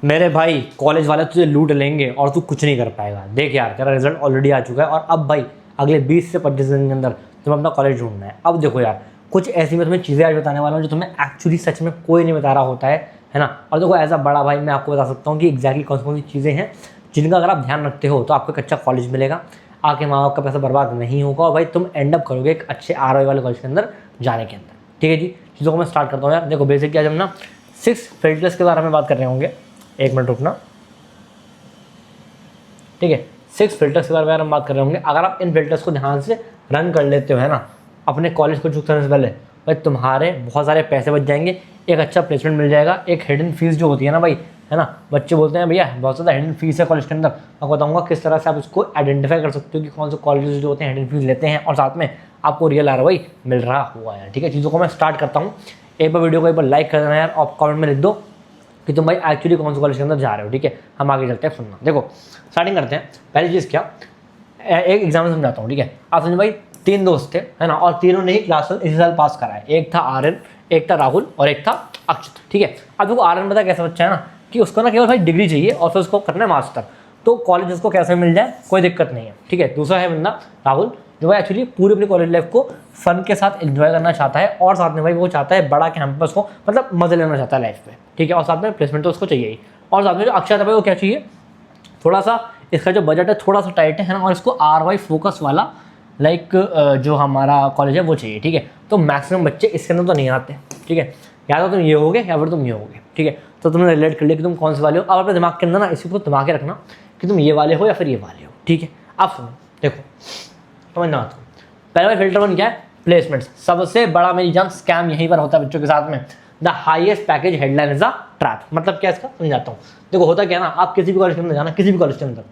मेरे भाई कॉलेज वाले तुझे लूट लेंगे और तू कुछ नहीं कर पाएगा। देख यार, तेरा रिजल्ट ऑलरेडी आ चुका है और अब भाई अगले 20 से 25 दिन के अंदर तुम्हें अपना कॉलेज ढूंढना है। अब देखो यार, कुछ ऐसी मैं तुम्हें चीज़ें आज बताने वाला हूँ जो तुम्हें एक्चुअली सच में कोई नहीं बता रहा होता है ना। और देखो एज अ बड़ा भाई मैं आपको बता सकता हूँ कि एग्जैक्टली कौन सी चीज़ें हैं जिनका अगर आप ध्यान रखते हो तो आपको एक अच्छा कॉलेज मिलेगा, आके माँ बाप का पैसा बर्बाद नहीं होगा और भाई तुम एंड अप करोगे एक अच्छे ROI वाले कॉलेज के अंदर जाने के अंदर। ठीक है जी, चीज़ों को मैं स्टार्ट करता हूँ यार। देखो बेसिकली आज हम ना 6 फिल्टर्स के बारे में बात कर रहे होंगे। एक मिनट रुकना, ठीक है। 6 फिल्टर्स के बारे में हम बात कर रहे होंगे। अगर आप इन फिल्टर्स को ध्यान से रन कर लेते हो है ना, अपने कॉलेज को चूज करने से पहले भाई तुम्हारे बहुत सारे पैसे बच जाएंगे, एक अच्छा प्लेसमेंट मिल जाएगा, एक हिडन फीस जो होती है ना भाई, है ना। बच्चे बोलते हैं भैया बहुत ज़्यादा हिडन फीस है कॉलेज के अंदर। मैं बताऊंगा किस तरह से आप इसको आइडेंटिफाई कर सकते हो कि कौन से कॉलेजेस जो होते हैं हिडन फीस लेते हैं और साथ में आपको रियल ROI मिल रहा हुआ है। ठीक है, चीज़ों को मैं स्टार्ट करता हूँ। एक बार वीडियो को एक बार लाइक कर देना यार और कमेंट में लिख दो कि तुम भाई एक्चुअली कौन से कॉलेज के अंदर जा रहे हो। ठीक है, हम आगे चलते हैं, सुनना। देखो स्टार्टिंग करते हैं। पहली चीज़ क्या, एक एग्जाम्पल समझाता हूँ। ठीक है, आप समझो भाई 3 दोस्त थे है ना, और तीनों ने ही क्लास इसी साल पास करा है। एक था आर्यन, एक था राहुल और एक था अक्षत। ठीक है, अब देखो आर्यन पता कैसा बच्चा है ना कि उसको ना केवल भाई डिग्री चाहिए और फिर उसको करना है मास्टर, तो कॉलेज उसको कैसे मिल जाए कोई दिक्कत नहीं है। ठीक है, दूसरा है बंदा राहुल जो भाई एक्चुअली पूरी अपनी कॉलेज लाइफ को फन के साथ एंजॉय करना चाहता है और साथ में भाई वो चाहता है बड़ा कैंपस को, मतलब मजे लेना चाहता है लाइफ में। ठीक है, और साथ में प्लेसमेंट तो उसको चाहिए ही। और साथ में जो अक्षय था भाई वो क्या चाहिए, थोड़ा सा इसका जो बजट है थोड़ा सा टाइट है ना, और इसको ROI फोकस वाला लाइक जो हमारा कॉलेज है वो चाहिए। ठीक है, तो मैक्सिमम बच्चे इसके अंदर तो नहीं आते। ठीक है, या तो तुम ये होगे या फिर तुम ये होगे। ठीक है, तो तुमने रिलेट कर लिया कि तुम कौन से वाले हो। अब अपने दिमाग के अंदर ना इसी को दिमाग के रखना कि तुम ये वाले हो या फिर ये वाले हो। ठीक है, अब सुनो, देखो समझना आता हूँ। पहला फिल्टर 1 क्या है, प्लेसमेंट्स। सबसे बड़ा मेरी जान स्कैम यहीं पर होता है बच्चों के साथ में। The highest package headline is a trap. मतलब क्या इसका समझाता हूँ। देखो होता क्या है ना, आप किसी भी कॉलेज के अंदर जाना, किसी भी कॉलेज के अंदर,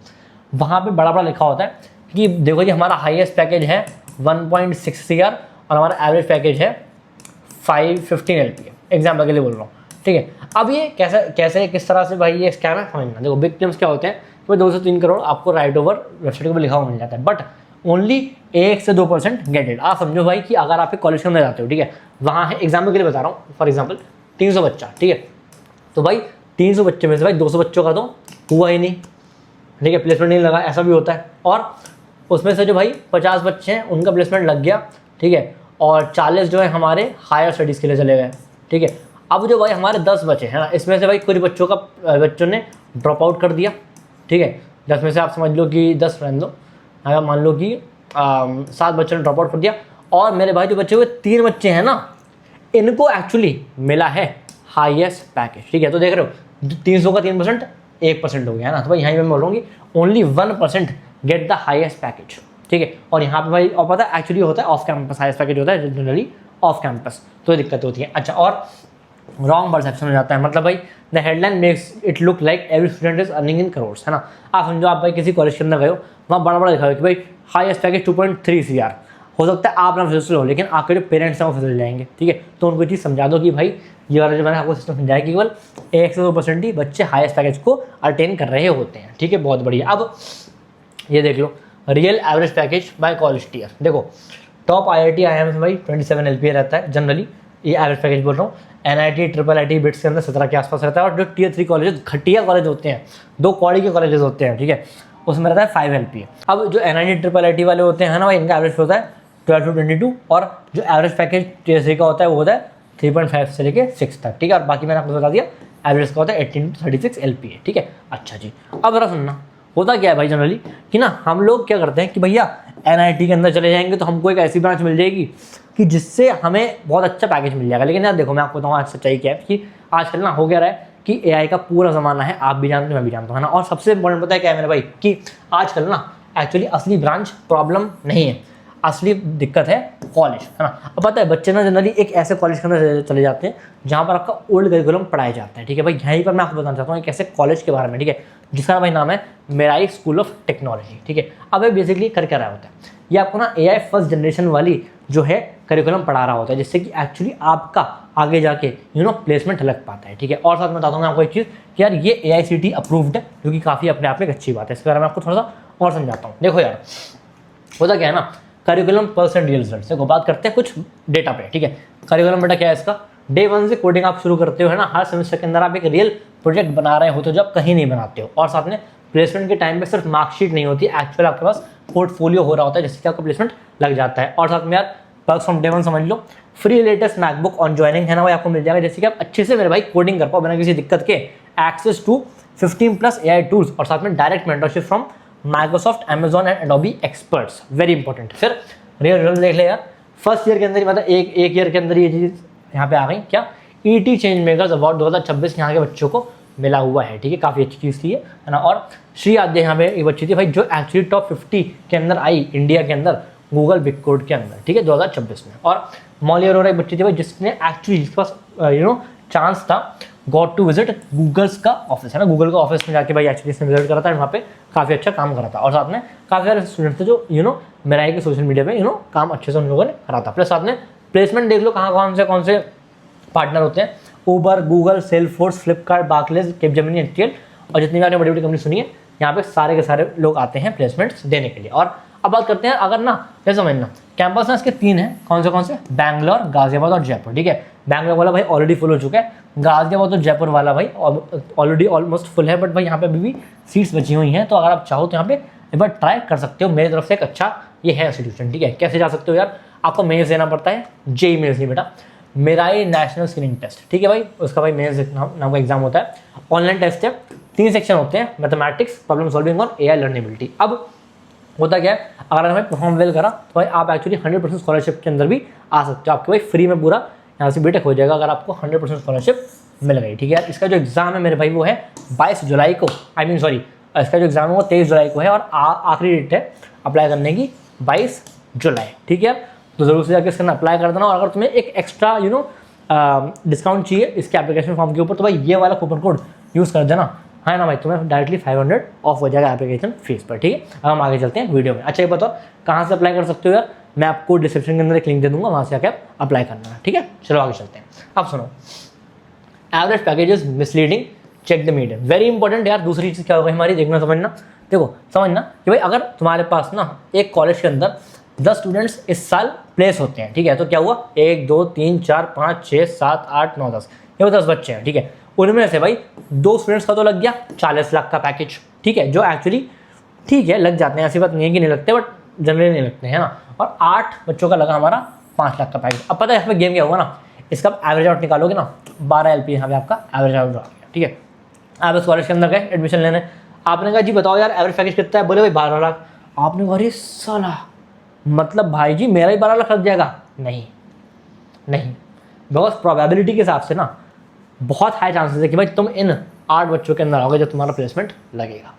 वहाँ पे बड़ा बड़ा लिखा होता है कि देखो जी हमारा हाईएस्ट पैकेज है 1.6 CR और हमारा एवरेज पैकेज है 515 LPA। एग्जाम्पल के लिए बोल रहा हूँ। ठीक है, अब ये कैसे किस तरह से भाई ये स्कैम है समझना। देखो बिग क्लेम्स क्या होते हैं कि 2 से 3 करोड़ आपको राइट ओवर वेबसाइट पर लिखा हुआ मिल जाता है, बट ओनली 1 से 2% गेट इट। आप समझो भाई कि अगर आप एक कॉलेज के अंदर जाते हो, ठीक है, वहाँ है, एग्जाम्पल के लिए बता रहा हूँ, फॉर एग्जाम्पल 300 बच्चा। ठीक है, तो भाई 300 बच्चे में से भाई 200 बच्चों का तो हुआ ही नहीं। ठीक है, प्लेसमेंट नहीं लगा, ऐसा भी होता है। और उसमें से जो भाई 50 बच्चे हैं उनका प्लेसमेंट लग गया। ठीक है, और 40 जो है हमारे हायर स्टडीज़ के लिए चले गए। ठीक है, अब जो भाई हमारे 10 बचे हैं ना, इसमें से भाई कुछ बच्चों ने ड्रॉप आउट कर दिया। ठीक है, 10 में से आप समझ लो कि 10 रहने दो, अगर मान लो कि 7 बच्चों ने ड्रॉप आउट कर दिया, और मेरे भाई जो बच्चे हुए 3 बच्चे हैं ना, इनको एक्चुअली मिला है हाईएस्ट पैकेज। ठीक है, तो देख रहे हो 300 का 3% 1% हो गया है ना, तो भाई यहाँ मैं बोल रहा हूँ कि only 1% get the highest package. ठीक है, और यहाँ पे भाई और पता है एक्चुअली होता है ऑफ कैंपस हाईएस्ट पैकेज होता है जनरली ऑफ कैंपस, तो ये दिक्कत होती है। अच्छा, और रॉन्ग परसेप्शन हो जाता है, मतलब भाई the headline makes it look like every student is earning in crores, है ना। आप समझो आप भाई किसी कॉलेज के अंदर गए हो, वहाँ बड़ा बड़ा लिखा है कि भाई हाईएस्ट पैकेज 2.3 CR। हो सकता है आप ना फिजिकल हो, लेकिन आपके जो पेरेंट्स हैं वो फिजिकल जाएंगे। ठीक है, तो उनको चीज़ समझा दो कि भाई ये वाला जो मैंने आपको सिस्टम समझाया कि केवल 1 से 2% ही बच्चे हाईएस्ट पैकेज को अटेन कर रहे होते हैं। ठीक है, बहुत बढ़िया। अब ये देख लो real average package by college tier. देखो टॉप IIT IIMs में भाई 27 LPA रहता है जनरली, ये एवरेज पैकेज बोल रहा हूँ। NIT IIIT बिट्स के अंदर 17 के आसपास रहता है, और जो Tier 3 कॉलेज घटिया कॉलेज होते हैं, 2 कौड़ी के कॉलेजेस होते हैं, ठीक है, उसमें रहता है 5 LPA। अब जो NIT IIIT वाले होते हैं ना भाई, इनका एवरेज होता है 12 to 22, और जो एवरेज पैकेज Tier 3 का होता है वो होता है 3.5 से लेके 6 तक। ठीक है, और बाकी मैंने आपको बता दिया एवरेज का होता है 18 to 36 LPA। ठीक है, अच्छा जी, अब जरा सुनना होता क्या है भाई जनरली कि ना हम लोग क्या करते हैं कि भैया NIT के अंदर चले जाएंगे तो हमको एक ऐसी ब्रांच मिल जाएगी कि जिससे हमें बहुत अच्छा पैकेज मिल जाएगा। लेकिन यार देखो मैं आपको बताऊँ आज सच्चाई क्या है कि आजकल ना हो गया रहा है कि AI का पूरा ज़माना है, आप भी जानते हो मैं भी जानता हूँ, है ना। और सबसे इंपॉर्टेंट पता है क्या है मेरे भाई कि आजकल ना एक्चुअली असली ब्रांच प्रॉब्लम नहीं है, असली दिक्कत है कॉलेज, है ना। अब पता है बच्चे ना जनरली एक ऐसे कॉलेज के अंदर चले जाते हैं जहाँ पर आपका ओल्ड करिकुलम पढ़ाए जाते हैं। ठीक है भाई, यहीं पर मैं आपको बताना चाहता हूँ एक ऐसे कॉलेज के बारे में, ठीक है, जिसका भाई नाम है मेराई स्कूल ऑफ टेक्नोलॉजी। ठीक है, अब ये बेसिकली कर क्या रहा होता है, ये आपको ना AI फर्स्ट जनरेशन वाली जो है करिकुलम पढ़ा रहा होता है, जिससे कि एक्चुअली आपका आगे जाके प्लेसमेंट लग पाता है। ठीक है, और साथ में बताता हूँ मैं आपको एक चीज़ कि यार ये AICTE अप्रूव्ड है, जो कि काफ़ी अपने आप में एक अच्छी बात है। इसके बारे में आपको थोड़ा सा और समझाता हूँ। देखो यार होता क्या है ना, करिकुलम % रियल रिजल्ट से बात करते हैं कुछ डेटा पे। ठीक है, करिकुलम बेटा क्या है इसका, डे 1 से कोडिंग आप शुरू करते हो, है ना। हर सेमेस्टर के अंदर आप एक रियल प्रोजेक्ट बना रहे हो तो जो आप कहीं नहीं बनाते हो, और साथ में प्लेसमेंट के टाइम पे सिर्फ मार्कशीट नहीं होती, एक्चुअल आपके पास पोर्टफोलियो हो रहा होता है जिससे कि आपका प्लेसमेंट लग जाता है। और साथ में यार पर्क्स फ्रॉम डे वन समझ लो, free latest MacBook on joining है ना भाई आपको मिल जाएगा, जैसे कि आप अच्छे से मेरे भाई कोडिंग कर पाओ बिना किसी दिक्कत के, एक्सेस टू 15+ AI टूल्स, और साथ में direct mentorship from Microsoft, Amazon and Adobe experts, very important. फिर रियल रिजल्ट देख ले यार, फर्स्ट ईयर के अंदर ही मतलब एक ईयर के अंदर ये चीज़ यहाँ पे आ गई क्या, ET चेंज मेकर्स अवार्ड 2026 यहाँ के बच्चों को मिला हुआ है, ठीक है, काफ़ी अच्छी चीज़ थी है ना। और श्री आद्य यहाँ पे एक बच्ची थी भाई जो एक्चुअली टॉप 50 के अंदर आई इंडिया के अंदर गूगल बिग कोड के अंदर, ठीक है, 2026 में। और मॉली अरोरा एक बच्ची थी भाई जिसने एक्चुअली जिसके पास चांस था गॉट टू विजिट गूगल्स का ऑफिस है ना, गूगल का ऑफिस में जाके भाई एक्चुअली इसने विजिट करा था, वहाँ पे काफ़ी अच्छा काम करा था। और साथ में काफ़ी सारे स्टूडेंट्स थे जो मेरा के सोशल मीडिया पे काम अच्छे से उन लोगों ने करा था। प्लस साथ में प्लेसमेंट देख लो कहाँ कौन से पार्टनर होते हैं, Uber, Google, Salesforce, Flipkart, Barclays, Capgemini, HTL, और जितनी भी आपने बड़ी बड़ी कंपनी सुनी है यहाँ पे सारे के सारे लोग आते हैं प्लेसमेंट्स देने के लिए। और अब बात करते हैं अगर ना क्या समझना, कैंपस ना इसके 3 हैं, कौन से बैंगलोर, गाजियाबाद और जयपुर, ठीक है। बैंगलोर वाला भाई ऑलरेडी फुल हो चुका है, गाजियाबाद और जयपुर वाला भाई ऑलरेडी ऑलमोस्ट फुल है, बट भाई यहाँ पे अभी भी सीट्स बची हुई हैं, तो अगर आप चाहो तो यहाँ पे एक बार ट्राई कर सकते हो। मेरी तरफ से एक अच्छा ये है इंस्टीट्यूशन, ठीक है। कैसे जा सकते हो यार, आपको मेंस देना पड़ता है, जेई मेंस नहीं बेटा, मेराई नेशनल स्क्रीनिंग टेस्ट, ठीक है भाई, उसका भाई मेंस नाम का एग्जाम होता है, ऑनलाइन टेस्ट है, 3 सेक्शन होते हैं, मैथमेटिक्स, प्रॉब्लम सॉल्विंग और AI लर्नेबिलिटी। अब होता क्या है, अगर हमें परफॉर्म वेल करा तो भाई आप एक्चुअली 100% स्कॉलरशिप के अंदर भी आ सकते हो, आपके भाई फ्री में पूरा यहाँ से बीटेक हो जाएगा अगर आपको 100% स्कॉलरशिप मिल गई, ठीक है यार। इसका जो एग्जाम है मेरे भाई वो है 22 जुलाई को, इसका जो एग्जाम है वो 23 जुलाई को है, और आखिरी डेट है अप्लाई करने की 22 जुलाई, ठीक है यार। तो जरूर से जाकर इसका अप्लाई कर देना, और अगर तुम्हें एक एक्स्ट्रा डिस्काउंट चाहिए इसके एप्लीकेशन फॉर्म के ऊपर तो भाई ये वाला कूपन कोड यूज़ कर देना, है ना भाई, तुम्हें डायरेक्टली 500 ऑफ हो जाएगा एप्लीकेशन फीस पर, ठीक है। अब हम आगे चलते हैं वीडियो में। अच्छा ये बताओ कहाँ से अप्लाई कर सकते हो यार, मैं आपको डिस्क्रिप्शन के अंदर एक लिंक दे दूंगा, वहाँ से आके आप अप्लाई करना है, ठीक है। चलो आगे चलते हैं। अब सुनो, average package is misleading, check the medium, very important यार। दूसरी चीज़ क्या होगा हमारी, देखना समझना, देखो समझना कि भाई अगर तुम्हारे पास ना एक कॉलेज के अंदर 10 स्टूडेंट्स इस साल प्लेस होते हैं, ठीक है, तो क्या हुआ, 1 2 3 4 5 6 7 8 9 10, ये 10 बच्चे हैं, ठीक है। उनमें से भाई 2 स्टूडेंट्स का तो लग गया 40 लाख का पैकेज, ठीक है, जो एक्चुअली ठीक है लग जाते हैं, ऐसी बात नहीं है कि नहीं लगते, बट जनरली नहीं लगते हैं ना। और 8 बच्चों का लगा हमारा 5 लाख का पैकेज। अब पता है यहाँ पे गेम क्या होगा ना, इसका एवरेज आउट निकालोगे ना, 12 LP यहाँ पे आपका एवरेज आउट आ गया, ठीक है। आप इस कॉलेज के अंदर गए एडमिशन लेने, आपने कहा जी बताओ यार एवरेज पैकेज कितना है, बोले भाई 12 लाख। आपने कहा अरे साला, मतलब भाई जी मेरा ही 12 लाख लग जाएगा, नहीं, बिकॉज प्रोबेबिलिटी के हिसाब से ना बहुत हाई चांसेस है कि भाई तुम इन 8 बच्चों के अंदर आओगे जब तुम्हारा प्लेसमेंट लगेगा।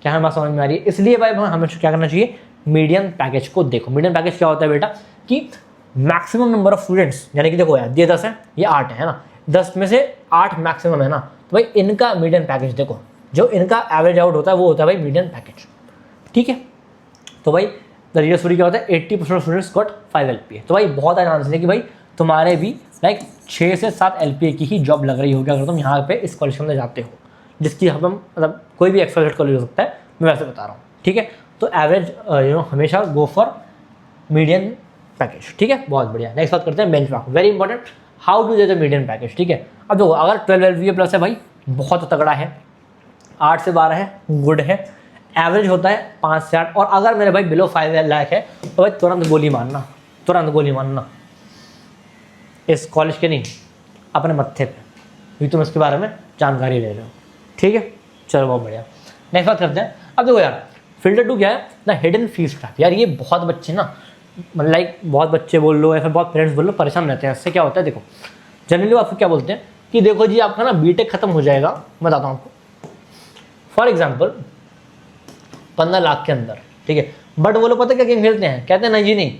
क्या हमें बात समझ में आ रही है? इसलिए भाई हमें क्या करना चाहिए, मीडियन पैकेज को देखो। मीडियन पैकेज क्या होता है बेटा, कि मैक्सिमम नंबर ऑफ स्टूडेंट्स, यानी कि देखो यार ये 10 है, ये 8 है ना, 10 में से 8 मैक्सिमम है ना, तो भाई इनका मीडियन पैकेज देखो, जो इनका एवरेज आउट होता है वो होता है भाई मीडियन पैकेज, ठीक है। तो भाई द रियल स्टोरी क्या होता है, 80% स्टूडेंट्स गॉट 5 LPA, तो भाई बहुत आसान है कि भाई तुम्हारे भी लाइक 6 से 7 LPA की ही जॉब लग रही होगी अगर तुम यहाँ पे इस कॉलेज के अंदर जाते हो, जिसकी हम मतलब कोई भी एक्सपेक्टेड कॉलेज हो सकता है, मैं वैसे बता रहा हूँ, ठीक है। तो एवरेज हमेशा गो फॉर मीडियन पैकेज, ठीक है, बहुत बढ़िया। नेक्स्ट बात करते हैं benchmark, very important, how to जज द मीडियन पैकेज, ठीक है। अब देखो अगर 12 LPA प्लस है भाई बहुत तगड़ा है, 8 से 12 है गुड है, एवरेज होता है 5 से 8, और अगर मेरे भाई बिलो 5 लाख है तो भाई तुरंत गोली मारना इस कॉलेज के नहीं, अपने मत्थे पे, क्योंकि तुम इसके बारे में जानकारी ले रहे हो, ठीक है। चलो बहुत बढ़िया, नेक्स्ट बात करते हैं। अब देखो यार फिल्टर 2 क्या है ना, हिडन फीस ट्रैप। यार ये बहुत बच्चे ना, मतलब लाइक बहुत बच्चे बोल लो या फिर बहुत पेरेंट्स बोल लो परेशान रहते हैं। इससे क्या होता है, देखो जनरली आपको क्या बोलते हैं कि देखो जी आपका ना बीटेक खत्म हो जाएगा, बताता हूँ आपको, फॉर एग्जाम्पल 15 लाख के अंदर, ठीक है। बट वो लोग पता क्या गेम खेलते हैं, कहते हैं नहीं जी नहीं,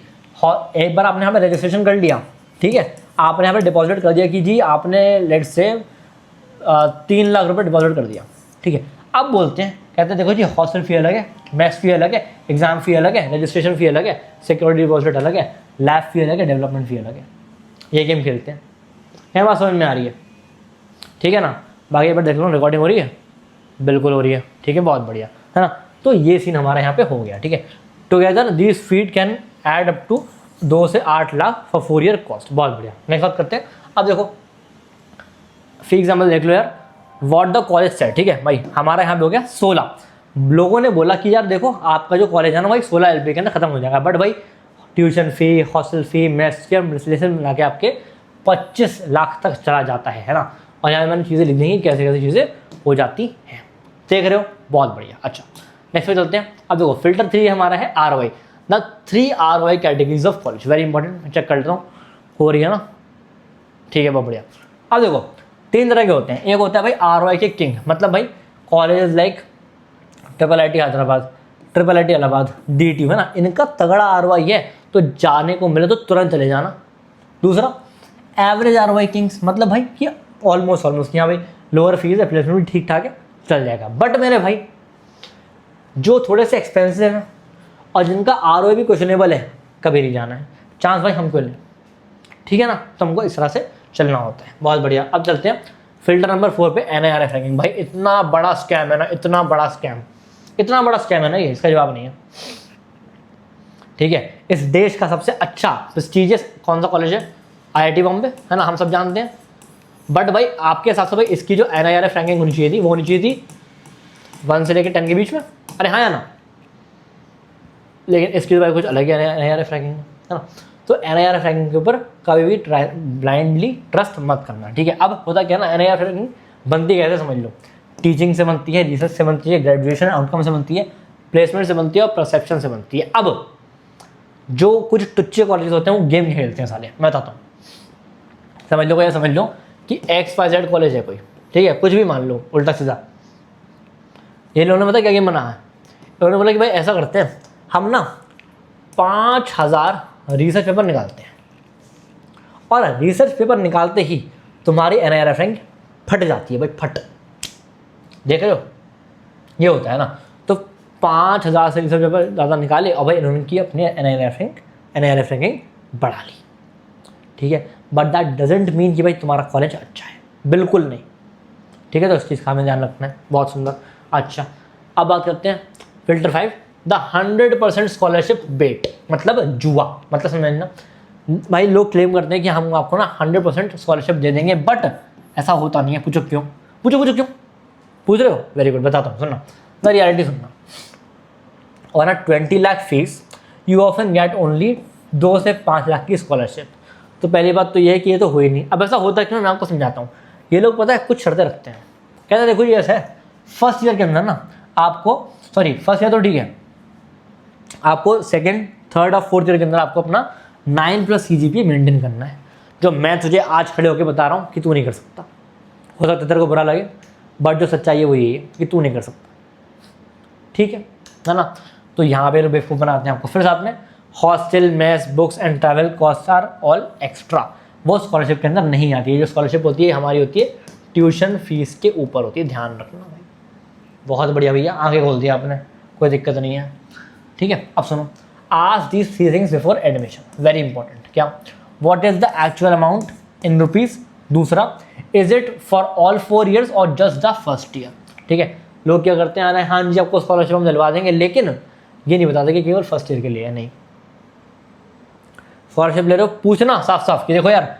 एक बार आपने यहाँ पे रजिस्ट्रेशन कर लिया, ठीक है, आपने यहाँ पे डिपॉजिट कर दिया कि जी आपने लेट से 3 लाख रुपए डिपॉजिट कर दिया, ठीक है। अब बोलते हैं, कहते हैं देखो जी हॉस्टल फी अलग है, मैथ्स फी अलग है, एग्जाम फी अलग है, रजिस्ट्रेशन फी अलग है, सिक्योरिटी डिपॉजिट अलग है, लैब फी अलग है, डेवलपमेंट फी अलग है। ये गेम खेलते हैं, क्या बात समझ में आ रही है, ठीक है ना। बाकी बार देख लो रिकॉर्डिंग हो रही है, बिल्कुल हो रही है, ठीक है, बहुत बढ़िया, है ना। तो ये सीन हमारे यहाँ पे हो गया, ठीक है। Together this feed can add up to 2 से 8 लाख फॉर 4 ईयर कॉस्ट, बहुत बढ़िया। नेक्स्ट बात करते हैं। अब देखो फी एग्जाम्पल देख लो यार, व्हाट द कॉलेज सेड, ठीक है भाई, हमारा यहाँ पे हो गया 16। लोगों ने बोला कि यार देखो आपका जो कॉलेज है ना भाई 16 LP के अंदर खत्म हो जाएगा, बट भाई tuition fee, hostel fee, mess के मिसलेशन मिला के आपके 25 लाख तक चला जाता है ना। और यहाँ मैंने चीज़ें लिख दी हैं कैसे कैसे चीज़ें हो जाती हैं, देख रहे हो, बहुत बढ़िया। अच्छा नेक्स्ट पे चलते हैं। अब देखो फिल्टर 3 हमारा है ROI, the 3 ROI categories of college, very important, check कर लेता हूँ हो रही है ना, ठीक है बहुत बढ़िया। अब देखो 3 तरह के होते हैं, एक होता है भाई ROI के किंग, मतलब भाई college like IIT Hyderabad, IIT Allahabad, DTU है ना, इनका तगड़ा ROI है तो जाने को मिले तो तुरंत चले जाना। दूसरा एवरेज ROI किंग्स, मतलब भाई कि ऑलमोस्ट यहाँ भाई लोअर फीस है, प्लेसमेंट भी ठीक ठाक है, चल जाएगा। बट मेरे भाई जो थोड़े से एक्सपेंसिव हैं और जिनका ROI भी क्वेश्चनेबल है, कभी नहीं जाना है, चांस भाई हमको ले, ठीक है ना, तो हमको इस तरह से चलना होता है। बहुत बढ़िया। अब चलते हैं फिल्टर नंबर 4 पे, NIRF रैंकिंग। भाई इतना बड़ा स्कैम है ना, इतना बड़ा स्कैम है ना ये, इसका जवाब नहीं है, ठीक है। इस देश का सबसे अच्छा प्रेस्टीजियस कौन सा कॉलेज है? IIT बॉम्बे है ना, हम सब जानते हैं। बट भाई आपके हिसाब से भाई इसकी जो NIRF रैंकिंग होनी चाहिए थी वो होनी चाहिए थी 1 से लेकर 10 के बीच में, अरे हाँ या ना, लेकिन इसकी तो भाई कुछ अलग है NIRF रैंकिंग है ना। तो NIRF रैंकिंग के ऊपर कभी भी ब्लाइंडली ट्रस्ट मत करना, ठीक है। अब होता क्या है ना, NIRF रैंकिंग बनती कैसे समझ लो, टीचिंग से बनती है, रिसर्च से बनती है, ग्रेजुएशन आउटकम से बनती है, प्लेसमेंट से बनती है और परसेप्शन से बनती है। अब जो कुछ टुच्चे कॉलेज होते हैं वो गेम खेलते हैं साले, मैं बताता हूँ, समझ लो या समझ लो कि XYZ कॉलेज है कोई, ठीक है, कुछ भी मान लो उल्टा सीधा, ये लोगों ने पता क्या गेम बना है, उन्होंने बोला कि भाई ऐसा करते हैं हम ना 5000 रिसर्च पेपर निकालते हैं और रिसर्च पेपर निकालते ही तुम्हारी NIRF रैंक फट जाती है भाई, फट, देख रहे हो, ये होता है ना। तो 5000 से रिसर्च पेपर ज़्यादा निकाले और भाई इन्होंने की अपनी NIRF रैंकिंग बढ़ा ली, ठीक है। बट दैट डजेंट मीन कि भाई तुम्हारा कॉलेज अच्छा है, बिल्कुल नहीं, ठीक है। तो इस चीज़ का हमें ध्यान रखना है, बहुत सुंदर। अच्छा अब बात करते हैं फिल्टर 5, द 100% स्कॉलरशिप बेट, मतलब जुआ, मतलब समझना भाई, लोग क्लेम करते हैं कि हम आपको ना 100% स्कॉलरशिप दे देंगे, बट ऐसा होता नहीं है। पूछो क्यों, पूछो क्यों पूछ रहे हो, वेरी गुड, बताता हूँ, सुनना द रियलिटी सुनना। और 20 lakh fees you often get only 2 से 5 लाख की स्कॉलरशिप। तो पहली बात तो ये है कि ये तो हो ही नहीं। अब ऐसा होता है क्यों, मैं आपको समझाता हूँ। ये लोग पता है कुछ शर्तें रखते हैं, कहते हैं देखो ये ऐसा है, फर्स्ट ईयर के अंदर ना आपको, सॉरी फर्स्ट ईयर तो ठीक है, आपको सेकंड, थर्ड और फोर्थ ईयर के अंदर आपको अपना 9+ CGPA मेंटेन करना है, जो मैं तुझे आज खड़े होकर बता रहा हूँ कि तू नहीं कर सकता। हो सकता है तेरे को बुरा लगे, बट जो सच्चाई है वो यही है कि तू नहीं कर सकता, ठीक है ना। तो यहाँ पे बेवकूफ़ बनाते हैं आपको। फिर साथ में hostel, mess, books and travel cost are all extra, वो स्कॉलरशिप के अंदर नहीं आती है। जो स्कॉलरशिप होती है हमारी होती है ट्यूशन फीस के ऊपर होती है, ध्यान रखना भाई। बहुत बढ़िया भैया, आंखें खोल दिया आपने, कोई दिक्कत नहीं है, ठीक है। अब सुनो, ask these 3 things before admission, very important. क्या, what is the actual amount in rupees. दूसरा, is it for all 4 years और जस्ट द फर्स्ट ईयर, ठीक है। लोग क्या करते हैं, हाँ जी आपको स्कॉलरशिप हम दिलवा देंगे, लेकिन ये नहीं बताते कि केवल फर्स्ट ईयर के लिए है। नहीं, स्कॉलरशिप ले रहे हो, पूछना साफ साफ कि देखो यार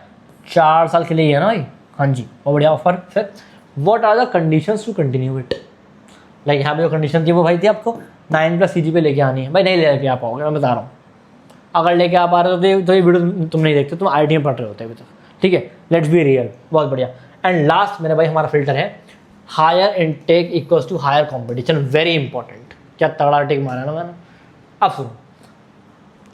4 साल के लिए है ना भाई, हाँ जी, बहुत बढ़िया ऑफर। फिर what are the conditions to continue it, like यहाँ पे जो कंडीशन थी वो भाई थी आपको 9+ CGPA लेके आनी है। भाई नहीं लेके आ पाओगे, मैं बता रहा हूँ। अगर लेके आ पा रहे हो तो ये वीडियो तुम नहीं देखते, तुम IIT में पढ़ रहे होते अभी तक, ठीक है। लेट्स बी रियल, बहुत बढ़िया। एंड लास्ट मेरे भाई हमारा फिल्टर है higher intake equals to higher competition, very important. क्या तगड़ा टेक मारा ना मैंने। अब सुनो,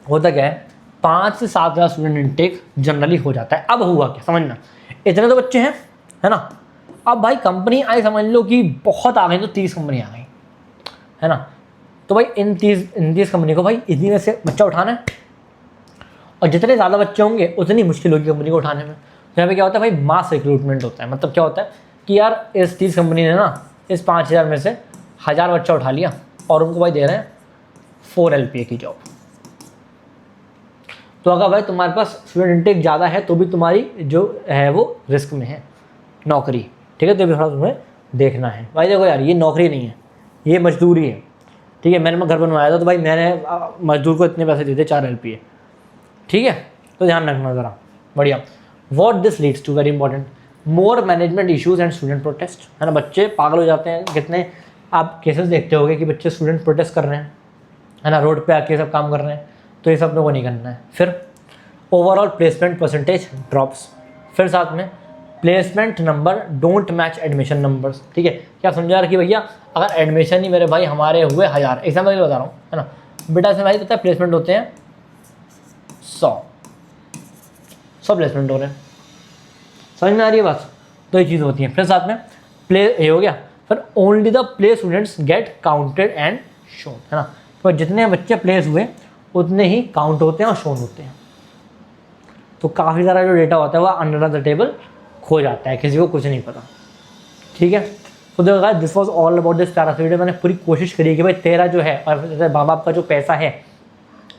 होता क्या है, 5 से 7 हज़ार स्टूडेंट इनटेक जनरली हो जाता है। अब हुआ क्या समझना, इतने तो बच्चे हैं, है ना। अब भाई कंपनी आई, समझ लो कि बहुत आ गई, तो 30 कंपनी आ गई, है ना। तो भाई इन 30 कंपनी को भाई इतनी में से बच्चा उठाना है, और जितने ज़्यादा बच्चे होंगे उतनी मुश्किल होगी कंपनी को उठाने में। तो यहाँ पे क्या होता है भाई, मास रिक्रूटमेंट होता है। मतलब क्या होता है कि यार इस 30 कंपनी ने ना इस 5000 में से 1000 बच्चा उठा लिया और उनको भाई दे रहे हैं 4 LPA की जॉब। तो अगर भाई तुम्हारे पास स्टूडेंट इंटेक ज़्यादा है तो भी तुम्हारी जो है वो रिस्क में है नौकरी, ठीक है। तो भी थोड़ा तुम्हें देखना है भाई। देखो यार, ये नौकरी नहीं है, ये मजदूरी है, ठीक है। मैंने घर बनवाया था तो भाई मैंने मजदूर को इतने पैसे दिए थे, 4 LPA, ठीक है। तो ध्यान रखना ज़रा, बढ़िया। What this leads to, very important, more management issues and student protest, है ना, बच्चे पागल हो जाते हैं। कितने आप केसेस देखते होंगे कि बच्चे स्टूडेंट प्रोटेस्ट कर रहे हैं, है ना, रोड पे आके सब काम कर रहे हैं। तो ये सब लोगों को नहीं करना है। फिर ओवरऑल प्लेसमेंट परसेंटेज ड्रॉप्स। फिर साथ में placement number don't match admission numbers. ठीक है, क्या समझा रहा कि भैया अगर एडमिशन ही मेरे भाई हमारे हुए 1000, एग्जाम्पल के लिए बता रहा हूँ, है ना, बेटा इसमें भाई पता है प्लेसमेंट होते हैं 100 प्लेसमेंट हो रहे हैं। समझ में आ रही है बात? तो ये चीज़ होती है। फिर साथ में प्ले ये हो गया। फिर only the play students gate counted and shown, है ना, तो जितने बच्चे प्लेस हुए उतने ही काउंट होते हैं और शोन होते हैं। तो काफ़ी सारा जो डेटा होता है वह अंडर द टेबल खो जाता है, किसी को कुछ नहीं पता। ठीक है, तो देखो this was all about this प्यारा सा वीडियो। मैंने पूरी कोशिश करी कि भाई तेरा जो है और तेरे माँ बाप का जो पैसा है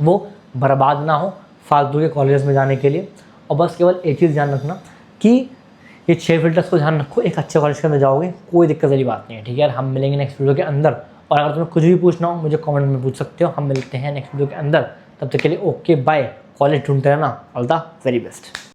वो बर्बाद ना हो फालतू के कॉलेज में जाने के लिए। और बस केवल एक चीज़ ध्यान रखना कि ये 6 फिल्टर्स को ध्यान रखो, एक अच्छे कॉलेज के अंदर जाओगे कोई दिक्कत वाली बात नहीं है। ठीक है यार, हम मिलेंगे नेक्स्ट वीडियो के अंदर। और अगर तुम्हें कुछ भी पूछना हो मुझे कमेंट में पूछ सकते हो। हम मिलते हैं नेक्स्ट वीडियो के अंदर, तब तक के लिए ओके बाय। कॉलेज ढूंढते रहना, ऑल द वेरी बेस्ट।